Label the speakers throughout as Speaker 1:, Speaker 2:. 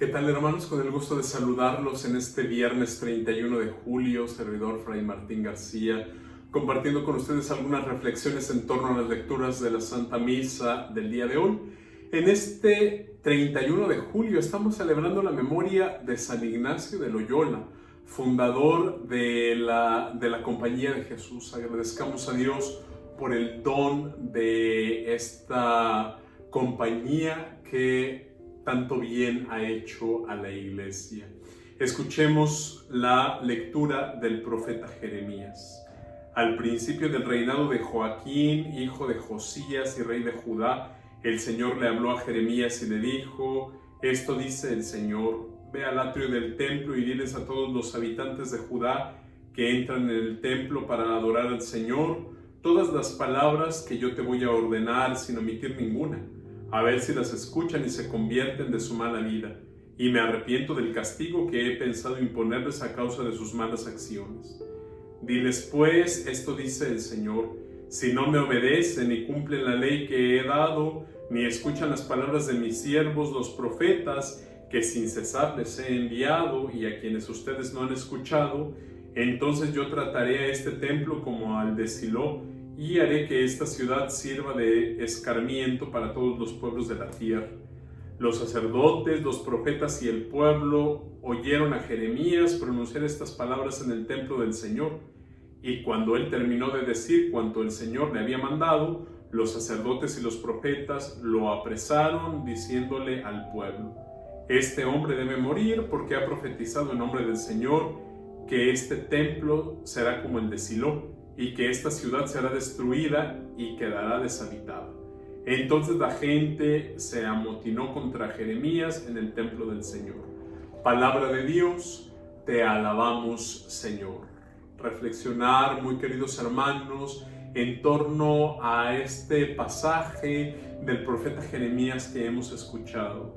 Speaker 1: ¿Qué tal, hermanos? Con el gusto de saludarlos en este viernes 31 de julio, servidor Fray Martín García, compartiendo con ustedes algunas reflexiones en torno a las lecturas de la Santa Misa del día de hoy. En este 31 de julio estamos celebrando la memoria de San Ignacio de Loyola, fundador de la Compañía de Jesús. Agradezcamos a Dios por el don de esta compañía que tanto bien ha hecho a la Iglesia. Escuchemos la lectura del profeta Jeremías. Al principio del reinado de Joaquín, hijo de Josías y rey de Judá, el Señor le habló a Jeremías y le dijo: esto dice el Señor, ve al atrio del templo y diles a todos los habitantes de Judá que entran en el templo para adorar al Señor todas las palabras que yo te voy a ordenar sin omitir ninguna, a ver si las escuchan y se convierten de su mala vida, y me arrepiento del castigo que he pensado imponerles a causa de sus malas acciones. Diles pues, esto dice el Señor, si no me obedecen ni cumplen la ley que he dado, ni escuchan las palabras de mis siervos los profetas, que sin cesar les he enviado y a quienes ustedes no han escuchado, entonces yo trataré a este templo como al de Silo, y haré que esta ciudad sirva de escarmiento para todos los pueblos de la tierra. Los sacerdotes, los profetas y el pueblo oyeron a Jeremías pronunciar estas palabras en el templo del Señor, y cuando él terminó de decir cuanto el Señor le había mandado, los sacerdotes y los profetas lo apresaron diciéndole al pueblo: este hombre debe morir porque ha profetizado en nombre del Señor que este templo será como el de Silo, y que esta ciudad será destruida y quedará deshabitada. Entonces la gente se amotinó contra Jeremías en el templo del Señor. Palabra de Dios, te alabamos, Señor. Reflexionar, muy queridos hermanos, en torno a este pasaje del profeta Jeremías que hemos escuchado.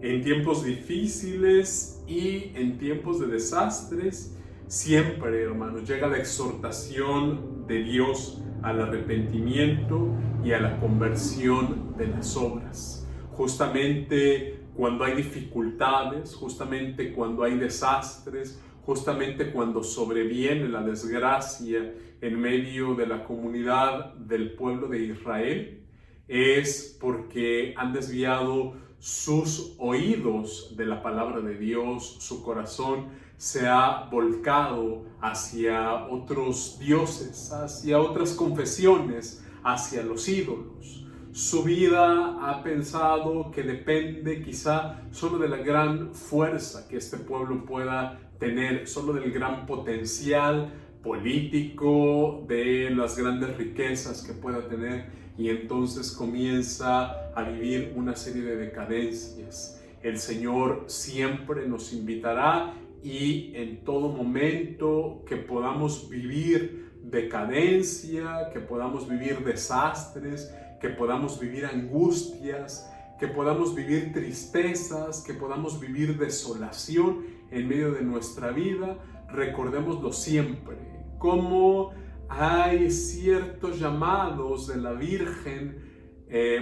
Speaker 1: En tiempos difíciles y en tiempos de desastres, siempre, hermanos, llega la exhortación de Dios al arrepentimiento y a la conversión de las obras. Justamente cuando hay dificultades, justamente cuando hay desastres, justamente cuando sobreviene la desgracia en medio de la comunidad del pueblo de Israel, es porque han desviado sus oídos de la palabra de Dios, su corazón se ha volcado hacia otros dioses, hacia otras confesiones, hacia los ídolos. Su vida ha pensado que depende quizá solo de la gran fuerza que este pueblo pueda tener, solo del gran potencial político, de las grandes riquezas que pueda tener, y entonces comienza a vivir una serie de decadencias. El Señor siempre nos invitará, y en todo momento que podamos vivir decadencia, que podamos vivir desastres, que podamos vivir angustias, que podamos vivir tristezas, que podamos vivir desolación en medio de nuestra vida, recordémoslo siempre, como hay ciertos llamados de la Virgen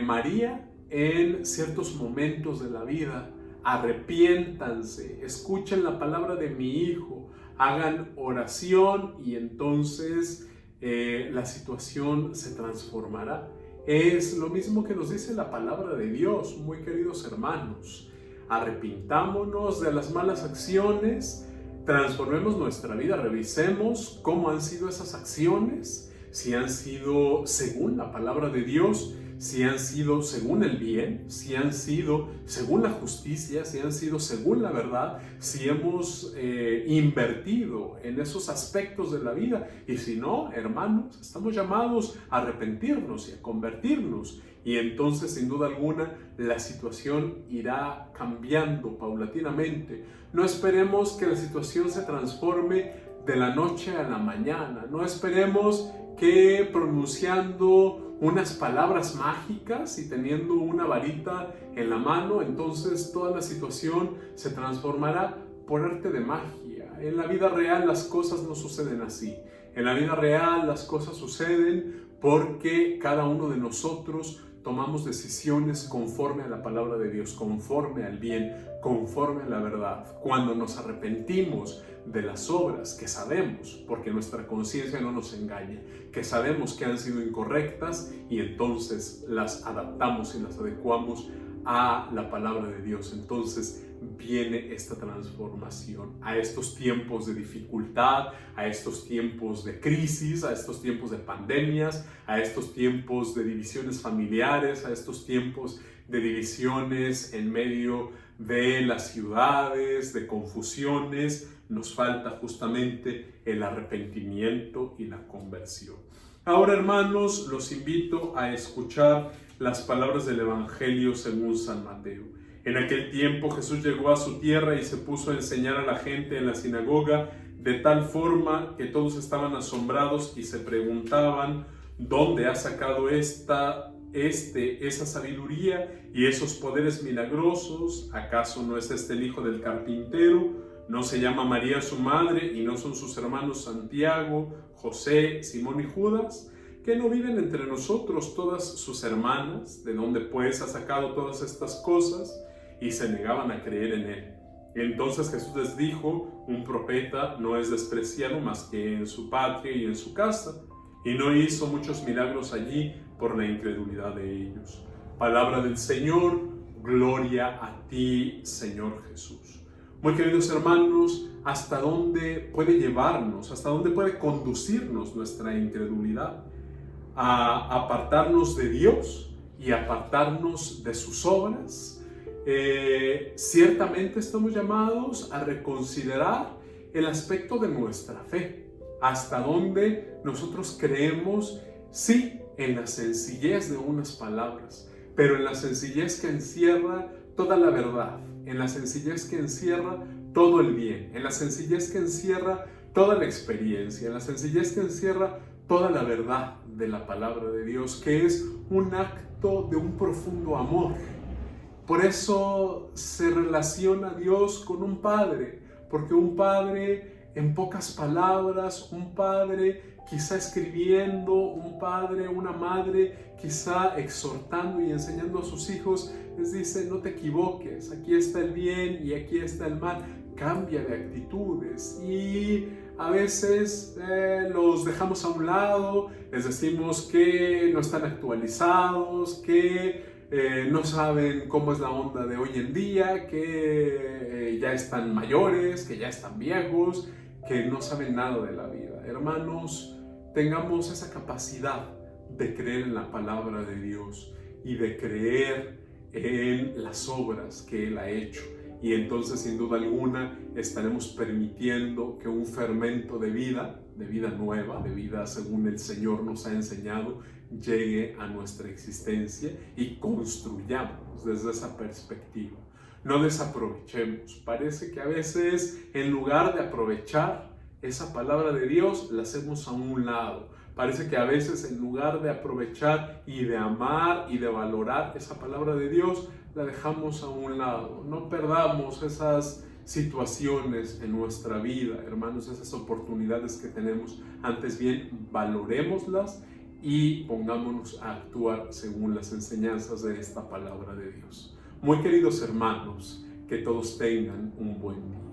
Speaker 1: María en ciertos momentos de la vida. Arrepiéntanse, escuchen la palabra de mi Hijo, hagan oración y entonces la situación se transformará. Es lo mismo que nos dice la palabra de Dios, muy queridos hermanos. Arrepintámonos de las malas acciones, transformemos nuestra vida, revisemos cómo han sido esas acciones, si han sido según la palabra de Dios, si han sido según el bien, si han sido según la justicia, si han sido según la verdad, si hemos invertido en esos aspectos de la vida. Y si no, hermanos, estamos llamados a arrepentirnos y a convertirnos. Y entonces, sin duda alguna, la situación irá cambiando paulatinamente. No esperemos que la situación se transforme de la noche a la mañana. No esperemos que pronunciando unas palabras mágicas y teniendo una varita en la mano, entonces toda la situación se transformará por arte de magia. En la vida real las cosas no suceden así. En la vida real las cosas suceden porque cada uno de nosotros tomamos decisiones conforme a la palabra de Dios, conforme al bien, conforme a la verdad. Cuando nos arrepentimos de las obras que sabemos, porque nuestra conciencia no nos engaña, que sabemos que han sido incorrectas y entonces las adaptamos y las adecuamos a la palabra de Dios, entonces viene esta transformación. A estos tiempos de dificultad, a estos tiempos de crisis, a estos tiempos de pandemias, a estos tiempos de divisiones familiares, a estos tiempos de divisiones en medio de las ciudades, de confusiones, nos falta justamente el arrepentimiento y la conversión. Ahora, hermanos, los invito a escuchar las palabras del Evangelio según San Mateo. En aquel tiempo Jesús llegó a su tierra y se puso a enseñar a la gente en la sinagoga de tal forma que todos estaban asombrados y se preguntaban: ¿dónde ha sacado esa sabiduría y esos poderes milagrosos? ¿Acaso no es este el hijo del carpintero? ¿No se llama María su madre y no son sus hermanos Santiago, José, Simón y Judas? ¿Que no viven entre nosotros todas sus hermanas? ¿De dónde pues ha sacado todas estas cosas? Y se negaban a creer en él. Entonces Jesús les dijo: un profeta no es despreciado más que en su patria y en su casa. Y no hizo muchos milagros allí por la incredulidad de ellos. Palabra del Señor, gloria a ti, Señor Jesús. Muy queridos hermanos, ¿hasta dónde puede llevarnos? ¿Hasta dónde puede conducirnos nuestra incredulidad? A apartarnos de Dios y apartarnos de sus obras. Ciertamente estamos llamados a reconsiderar el aspecto de nuestra fe. Hasta dónde nosotros creemos, sí, en la sencillez de unas palabras, pero en la sencillez que encierra toda la verdad, en la sencillez que encierra todo el bien, en la sencillez que encierra toda la experiencia, en la sencillez que encierra toda la verdad de la palabra de Dios, que es un acto de un profundo amor. Por eso se relaciona Dios con un padre, porque un padre, en pocas palabras, un padre quizá escribiendo, un padre, una madre quizá exhortando y enseñando a sus hijos, les dice: no te equivoques, aquí está el bien y aquí está el mal, cambia de actitudes. Y a veces los dejamos a un lado, les decimos que no están actualizados, que no saben cómo es la onda de hoy en día, que ya están mayores, que ya están viejos, que no saben nada de la vida. Hermanos, tengamos esa capacidad de creer en la palabra de Dios y de creer en las obras que Él ha hecho. Y entonces, sin duda alguna, estaremos permitiendo que un fermento de vida nueva, de vida según el Señor nos ha enseñado, llegue a nuestra existencia y construyamos desde esa perspectiva. No desaprovechemos. Parece que a veces, en lugar de aprovechar esa palabra de Dios, la hacemos a un lado. Parece que a veces, en lugar de aprovechar y de amar y de valorar esa palabra de Dios, la dejamos a un lado. No perdamos esas situaciones en nuestra vida, hermanos, esas oportunidades que tenemos. Antes bien, valorémoslas y pongámonos a actuar según las enseñanzas de esta palabra de Dios. Muy queridos hermanos, que todos tengan un buen día.